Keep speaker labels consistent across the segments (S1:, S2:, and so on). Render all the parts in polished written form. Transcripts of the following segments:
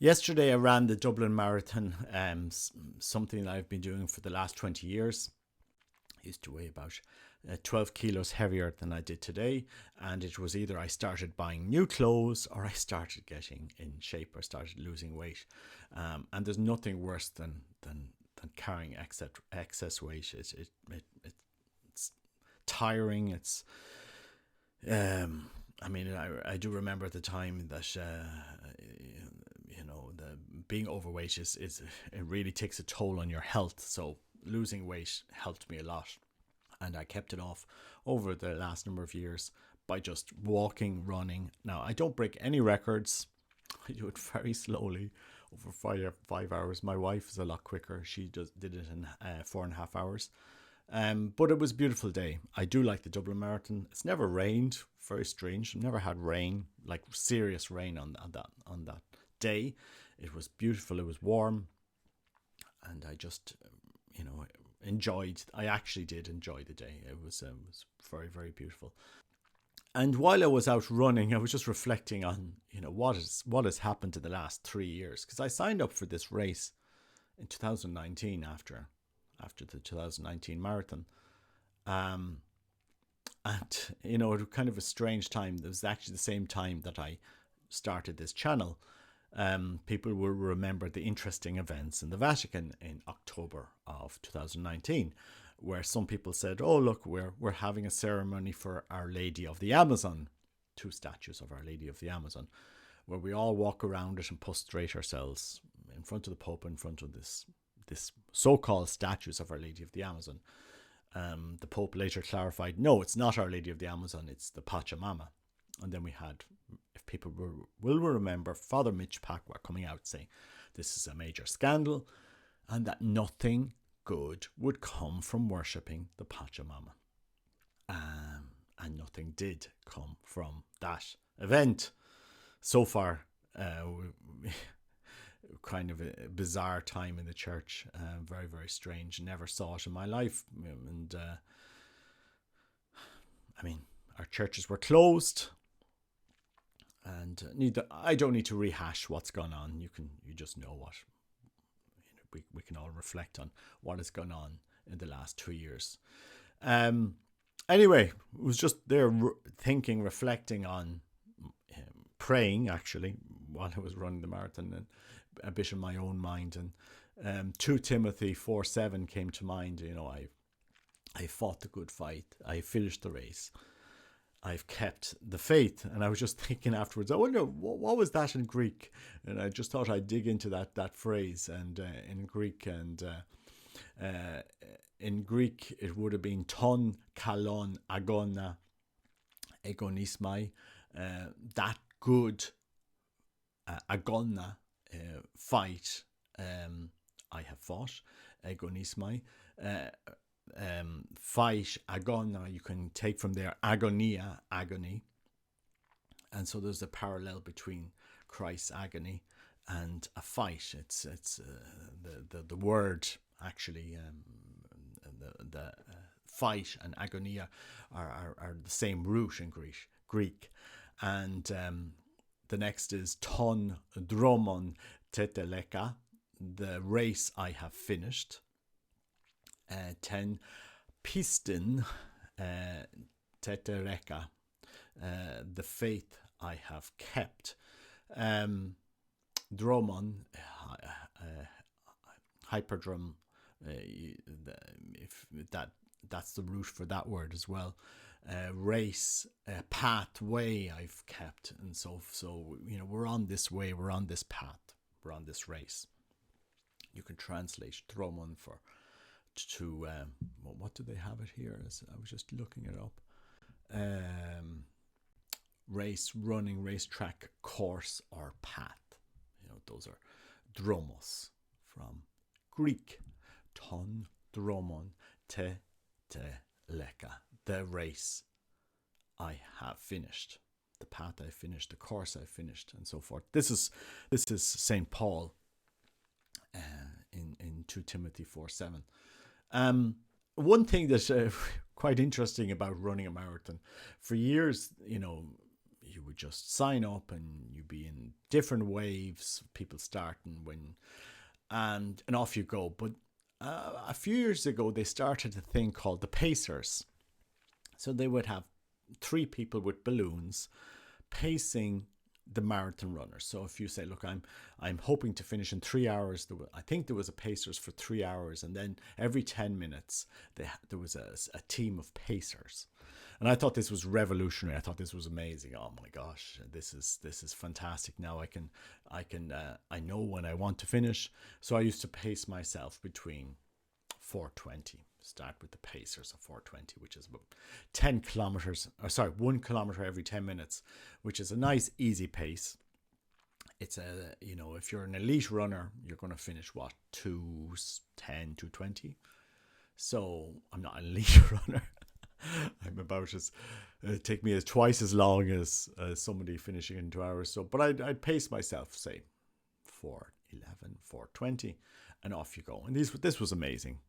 S1: Yesterday, I ran the Dublin Marathon, something that I've been doing for the last 20 years. I used to weigh about 12 kilos heavier than I did today. And it was either I started buying new clothes or I started getting in shape or started losing weight. And there's nothing worse than carrying excess weight. It's tiring. I do remember at the time that the being overweight is it really takes a toll on your health. So losing weight helped me a lot, and I kept it off over the last number of years by just walking, running. Now I don't break any records. I do it very slowly over 5 hours. My wife is a lot quicker. She just did it in 4.5 hours. But it was a beautiful day. I do like the Dublin Marathon. It's never rained. Very strange. I've never had rain, like serious rain on that day. It was beautiful. It was warm, and I just enjoyed. I actually did enjoy the day. It was very, very beautiful. And while I was out running, I was just reflecting on what has happened in the last 3 years, because I signed up for this race in 2019 after the 2019 marathon. And it was kind of a strange time. It was actually the same time that I started this channel. People will remember the interesting events in the Vatican in October of 2019, where some people said, "Oh, look, we're having a ceremony for Our Lady of the Amazon," 2 statues of Our Lady of the Amazon, where we all walk around it and prostrate ourselves in front of the Pope, in front of this so-called statues of Our Lady of the Amazon. The Pope later clarified, no, it's not Our Lady of the Amazon, it's the Pachamama. And then we had, if people will remember, Father Mitch Pacwa coming out saying this is a major scandal and that nothing good would come from worshipping the Pachamama. And nothing did come from that event. So far, kind of a bizarre time in the church, very, very strange. Never saw it in my life. And our churches were closed, and I don't need to rehash what's gone on. You just know what we can all reflect on what has gone on in the last 2 years. Anyway, it was just there thinking, reflecting on praying actually while I was running the marathon, and a bit in my own mind. And 2 Timothy 4:7 came to mind. I fought the good fight. I finished the race. I've kept the faith. And I was just thinking afterwards, I wonder what was that in Greek? And I just thought I'd dig into that phrase. And in Greek, it would have been ton kalon agona agonismai. That good agona fight I have fought, agonismai. Fight, agona, you can take from there agonia, agony. And so there's a parallel between Christ's agony and a fight. It's the word actually, the fight and agonia are the same root in Greek. And the next is ton dromon teteleka, the race I have finished. 10 piston tetereka, the faith I have kept. Dromon, hyperdrum, if that's the root for that word as well. Race, pathway I've kept. And so we're on this way, we're on this path, we're on this race. You can translate dromon to what do they have it here? I was just looking it up. Race, running, racetrack, course, or path. Those are dromos from Greek. Ton dromon te leka, the race I have finished, the path I finished, the course I finished, and so forth. This is St. Paul in 2 Timothy 4:7. One thing that's quite interesting about running a marathon, for years, you would just sign up and you'd be in different waves, people starting and off you go. But a few years ago, they started a thing called the Pacers. So they would have 3 people with balloons pacing the marathon runners. So if you say, look, I'm hoping to finish in 3 hours, I think there was a Pacers for 3 hours, and then every 10 minutes there was a team of pacers. And I thought this was revolutionary. I thought this was amazing. Oh my gosh, this is fantastic. Now I know when I want to finish. So I used to pace myself between 4:20. Start with the Pacers of 4:20, which is about 10 kilometers, 1 kilometer every 10 minutes, which is a nice, easy pace. It's if you're an elite runner, you're going to finish 2:10, 2:20. So I'm not an elite runner. I'm about it take me twice as long as somebody finishing in 2 hours. So, but I'd pace myself, say 4:11, 4:20, and off you go. And this was amazing.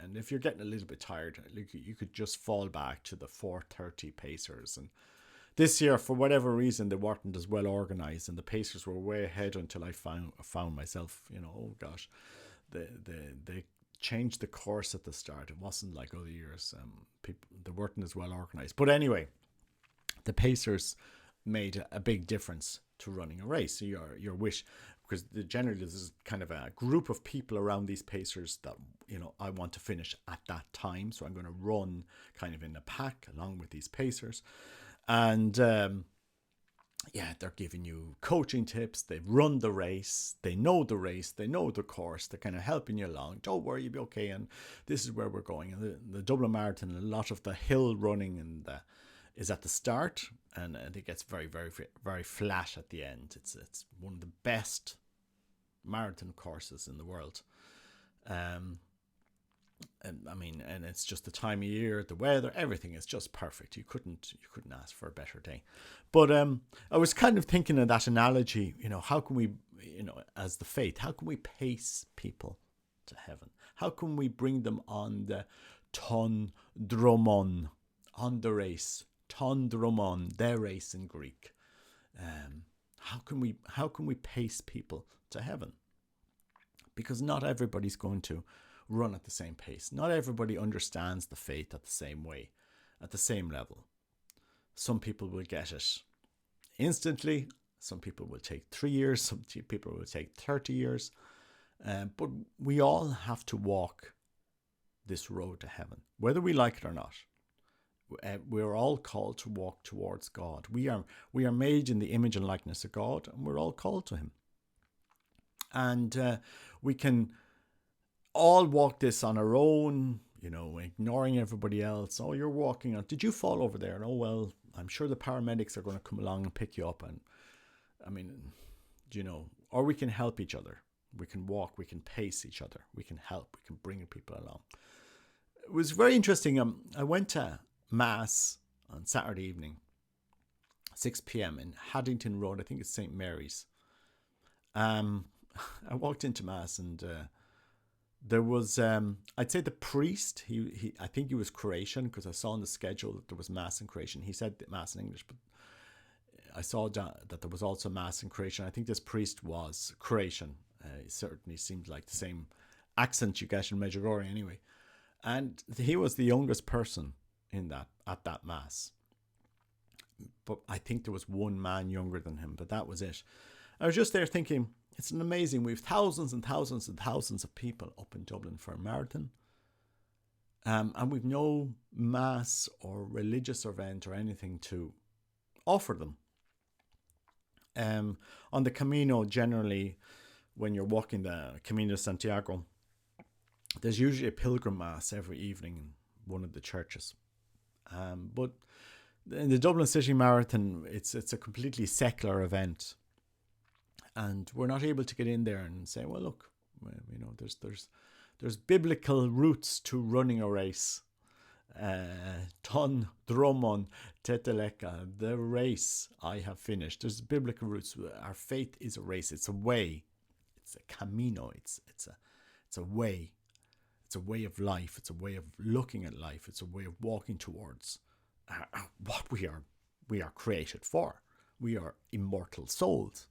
S1: And if you're getting a little bit tired, you could just fall back to the 4:30 Pacers. And this year, for whatever reason, they weren't as well organized, and the Pacers were way ahead until I found myself, oh gosh, they changed the course at the start. It wasn't like other years. They weren't as well organized. But anyway, the Pacers made a big difference to running a race. So your wish, because generally there's kind of a group of people around these Pacers that I want to finish at that time. So I'm going to run kind of in a pack along with these Pacers, and they're giving you coaching tips. They've run the race. They know the race. They know the course. They're kind of helping you along. Don't worry, you'll be okay. And this is where we're going. And the Dublin Marathon, a lot of the hill running is at the start, and it gets very, very, very flat at the end. It's one of the best marathon courses in the world. And it's just the time of year, the weather, everything is just perfect. You couldn't ask for a better day. But I was kind of thinking of that analogy, how can we, as the faith, how can we pace people to heaven? How can we bring them on the ton dromon, on the race, ton dromon, their race in Greek? How can we pace people to heaven? Because not everybody's going to run at the same pace. Not everybody understands the faith at the same way, at the same level. Some people will get it instantly. Some people will take 3 years. Some people will take 30 years. But we all have to walk this road to heaven, whether we like it or not. We're all called to walk towards God. We are made in the image and likeness of God, and we're all called to Him. And we can all walk this on our own, ignoring everybody else. Oh, you're walking on. Did you fall over there? And, oh, well, I'm sure the paramedics are going to come along and pick you up. And or we can help each other. We can walk, we can pace each other. We can help, we can bring people along. It was very interesting. I went to Mass on Saturday evening, 6 p.m. in Haddington Road. I think it's St. Mary's. I walked into Mass, and there was, I'd say the priest, he I think he was Croatian, because I saw on the schedule that there was Mass in Croatian. He said Mass in English, but I saw that there was also Mass in Croatian. I think this priest was Croatian. It certainly seemed like the same accent you get in Medjugorje anyway. And he was the youngest person at that Mass. But I think there was one man younger than him, but that was it. I was just there thinking, it's an amazing, we have thousands and thousands and thousands of people up in Dublin for a marathon. And we've no mass or religious event or anything to offer them. On the Camino, generally, when you're walking the Camino de Santiago, there's usually a pilgrim mass every evening in one of the churches. But in the Dublin City Marathon, it's a completely secular event. And we're not able to get in there and say, well, look, there's biblical roots to running a race. Ton dromon teteleka, the race I have finished. There's biblical roots. Our faith is a race. It's a way. It's a camino. It's a way. It's a way of life. It's a way of looking at life. It's a way of walking towards what we we are created for. We are immortal souls.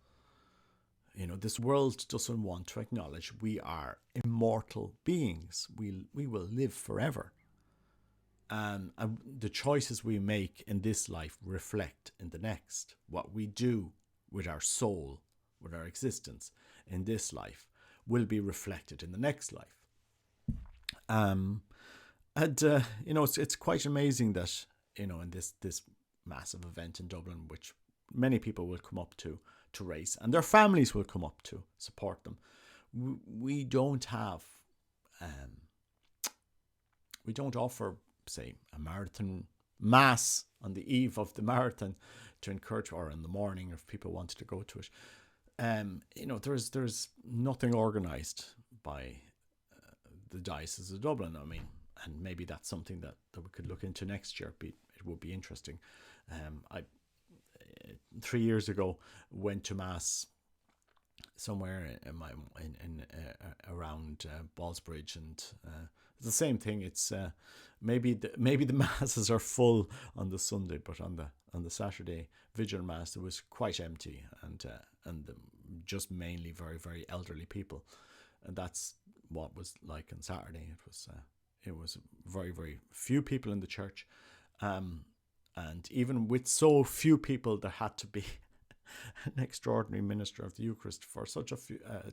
S1: You know, this world doesn't want to acknowledge we are immortal beings. We will live forever. And the choices we make in this life reflect in the next. What we do with our soul, with our existence in this life, will be reflected in the next life. You know, it's quite amazing that, you know, in this massive event in Dublin, which many people will come up to race, and their families will come up to support them. We don't have, we don't offer, say, a marathon mass on the eve of the marathon to encourage, or in the morning if people wanted to go to it. You know, there's nothing organised by the Diocese of Dublin. I mean, and maybe that's something that we could look into next year. It would be interesting. I 3 years ago went to mass somewhere in around Ballsbridge, and it's the same thing. It's maybe the masses are full on the Sunday, but on the Saturday vigil mass it was quite empty, and just mainly very, very elderly people, and that's what was like on Saturday. It was very, very few people in the church, and even with so few people, there had to be an extraordinary minister of the Eucharist for such a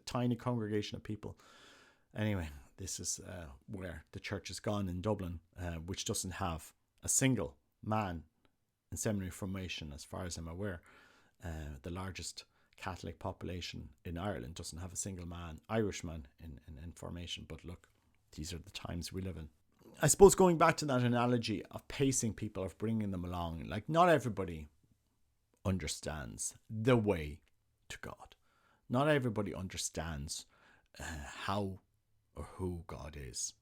S1: tiny congregation of people. Anyway, this is where the church has gone in Dublin, which doesn't have a single man in seminary formation, as far as I'm aware. The largest Catholic population in Ireland doesn't have a single Irishman in formation. But look, these are the times we live in. I suppose going back to that analogy of pacing people, of bringing them along, like not everybody understands the way to God. Not everybody understands how or who God is.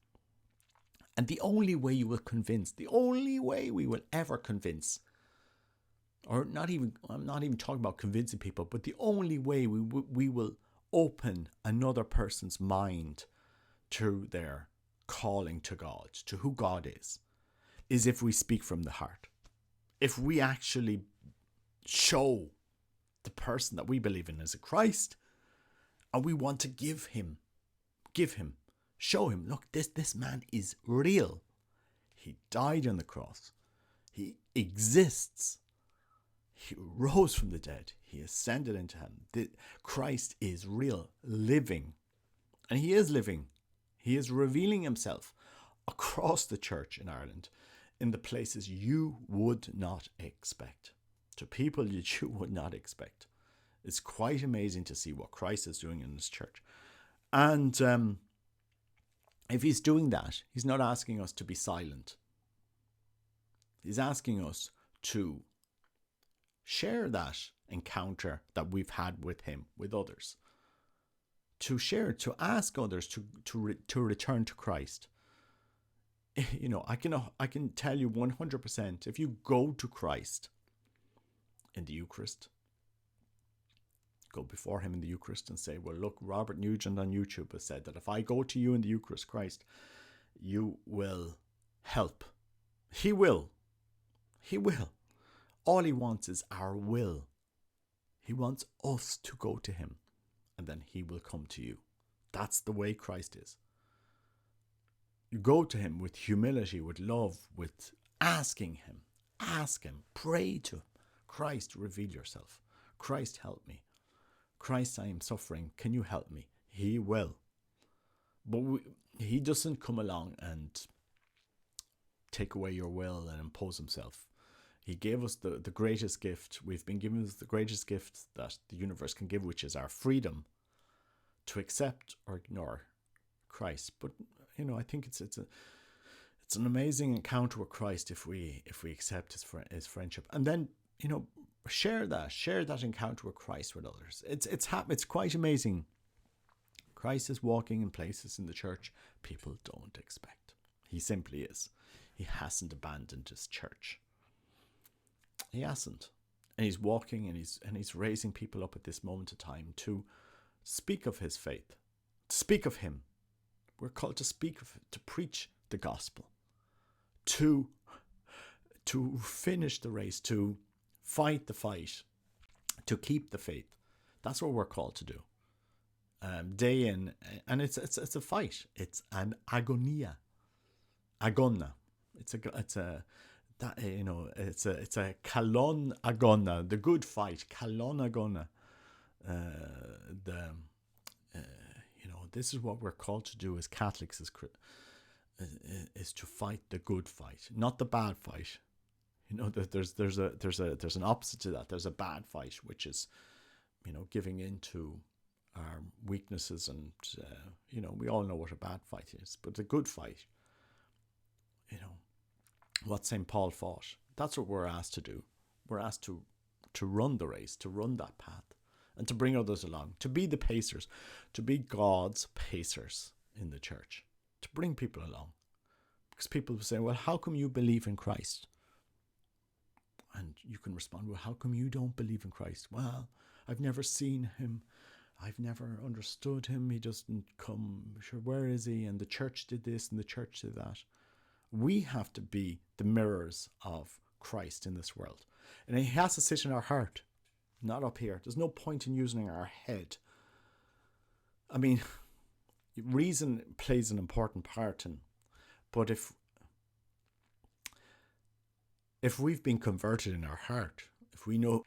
S1: And the only way we will ever convince, or I'm not even talking about convincing people, but the only way we will open another person's mind to their calling to God, to who God is if we speak from the heart. If we actually show the person that we believe in as a Christ, and we want to give him, show him, look, this man is real. He died on the cross. He exists. He rose from the dead. He ascended into heaven. Christ is real, living. And he is living. He is revealing himself across the church in Ireland in the places you would not expect, to people that you would not expect. It's quite amazing to see what Christ is doing in his church. And if he's doing that, he's not asking us to be silent. He's asking us to share that encounter that we've had with him, with others. To share, to ask others to return to Christ. You know, I can tell you 100%, if you go to Christ in the Eucharist, go before him in the Eucharist and say, well, look, Robert Nugent on YouTube has said that if I go to you in the Eucharist, Christ, you will help. He will. He will. All he wants is our will. He wants us to go to him, and then he will come to you. That's the way Christ is. You go to him with humility, with love, with asking him. Ask him. Pray to him. Christ, reveal yourself. Christ, help me. Christ, I am suffering. Can you help me? He will. But he doesn't come along and take away your will and impose himself. He gave us the greatest gift. We've been given the greatest gift that the universe can give, which is our freedom to accept or ignore Christ. But you know, I think it's an amazing encounter with Christ if we accept his friendship, and then, you know, share that encounter with Christ with others. It's quite amazing. Christ is walking in places in the church people don't expect. He simply is. He hasn't abandoned his church. He hasn't. And he's walking and he's raising people up at this moment of time to speak of his faith, to speak of him. We're called to speak of it, to preach the gospel, to finish the race, to fight the fight, to keep the faith. That's what we're called to do. Day in, and it's a fight. It's an agona. It's a that it's a kalon agona, the good fight, kalon agona. This is what we're called to do as Catholics, is to fight the good fight, not the bad fight. There's an opposite to that. There's a bad fight, which is, giving in to our weaknesses, and we all know what a bad fight is. But the good fight, what St. Paul fought, that's what we're asked to do. We're asked to run the race, to run that path, and to bring others along, to be the pacers, to be God's pacers in the church, to bring people along. Because people will say, well, how come you believe in Christ? And you can respond, well, how come you don't believe in Christ? Well, I've never seen him. I've never understood him. He doesn't come. Sure, where is he? And the church did this and the church did that. We have to be the mirrors of Christ in this world. And he has to sit in our heart, not up here. There's no point in using our head. I mean, reason plays an important part but if we've been converted in our heart, if we know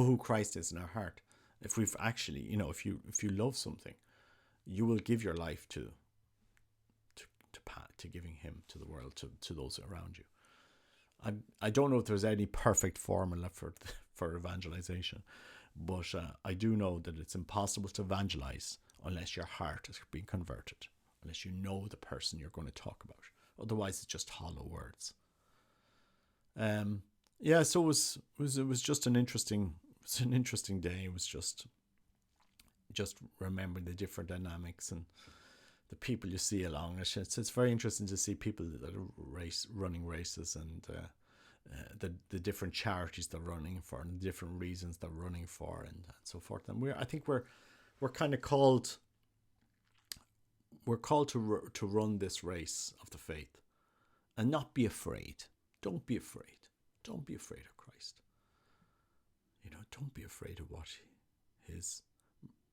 S1: who Christ is in our heart, if we've actually, if you love something, you will give your life to giving him to the world, to those around you. I don't know if there's any perfect formula for evangelization, but I do know that it's impossible to evangelize unless your heart has been converted, unless you know the person you're going to talk about. Otherwise, it's just hollow words. So it was just an interesting day. It was just remembering the different dynamics and the people you see along. It's very interesting to see people that are running races, and the different charities they're running for, and the different reasons they're running for, and so forth. And I think we're kind of called. We're called to run this race of the faith, and not be afraid. Don't be afraid. Don't be afraid of Christ. Don't be afraid of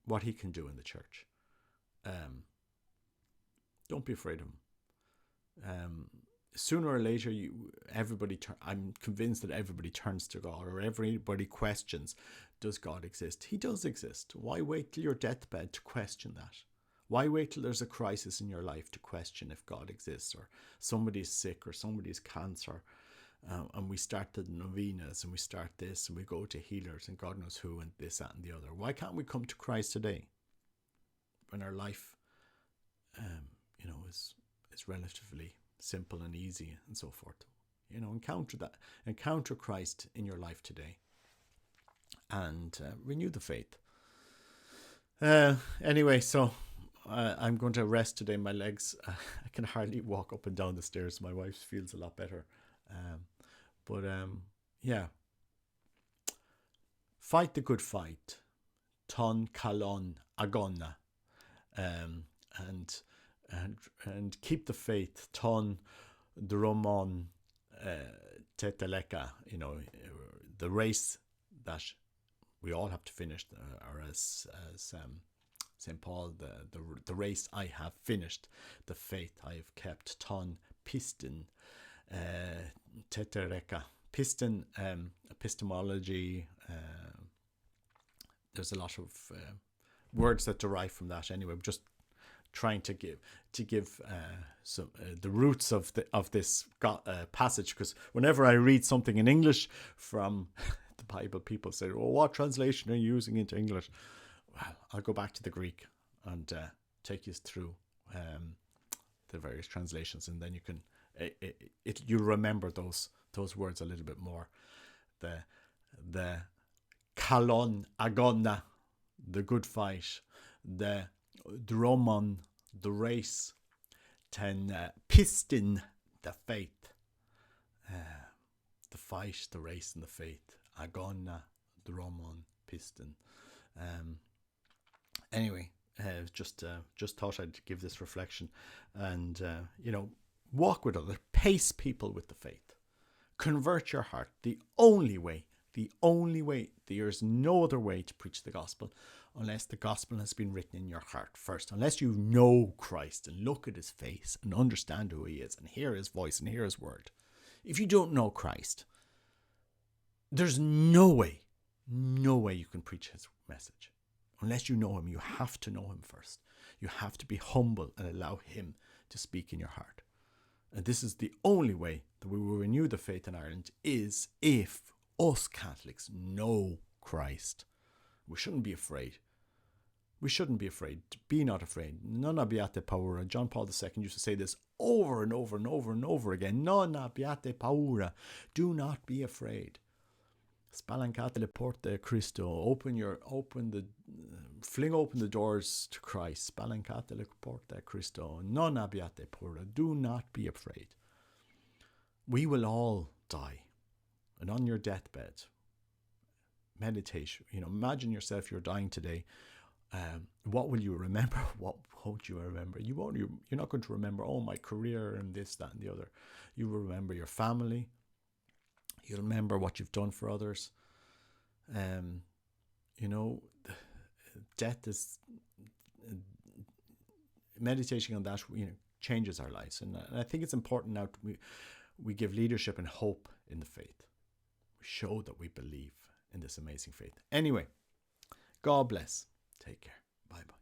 S1: what he can do in the church. Don't be afraid of him. Sooner or later, I'm convinced that everybody turns to God, or everybody questions, does God exist? He does exist. Why wait till your deathbed to question that? Why wait till there's a crisis in your life to question if God exists, or somebody's sick, or somebody's cancer, and we start the novenas, and we start this, and we go to healers, and God knows who, and this, that, and the other. Why can't we come to Christ today, when our life, is relatively simple and easy, and so forth? Encounter Christ in your life today, and renew the faith. Anyway, so I'm going to rest today. My legs, I can hardly walk up and down the stairs. My wife feels a lot better. Fight the good fight. Ton kalon agona. And keep the faith. Ton dromon teteleka. The race that we all have to finish, or as St. Paul, the race I have finished, the faith I have kept. Ton piston tetereka. Piston, epistemology. There's a lot of words that derive from that. Anyway, I'm just trying to give some the roots of this passage, because whenever I read something in English from the Bible, people say, "Oh, what translation are you using into English?" Well, I'll go back to the Greek and take you through the various translations, and then you can you'll remember those words a little bit more. The kalon agona, the good fight. The dromon, the race. Ten pistin, the faith. The fight, the race, and the faith. Agona, dromon, piston. Anyway, just thought I'd give this reflection, and walk with others, pace people with the faith, convert your heart. The only way The only way, there is no other way to preach the gospel unless the gospel has been written in your heart first. Unless you know Christ and look at his face and understand who he is and hear his voice and hear his word. If you don't know Christ, there's no way you can preach his message. Unless you know him, you have to know him first. You have to be humble and allow him to speak in your heart. And this is the only way that we will renew the faith in Ireland, is if us Catholics know Christ. We shouldn't be afraid. We shouldn't be afraid. Be not afraid. Non abbiate paura. John Paul II used to say this over and over and over and over again. Non abbiate paura. Do not be afraid. Spalancate le porte a Cristo. Fling open the doors to Christ. Spalancate le porte a Cristo. Non abbiate paura. Do not be afraid. We will all die. And on your deathbed, meditate. Imagine yourself, you're dying today. What will you remember? What won't you remember? You're not going to remember, my career and this, that, and the other. You will remember your family. You'll remember what you've done for others. Death is, meditating on that, changes our lives. And I think it's important now we give leadership and hope in the faith. We show that we believe in this amazing faith. Anyway, God bless. Take care. Bye-bye.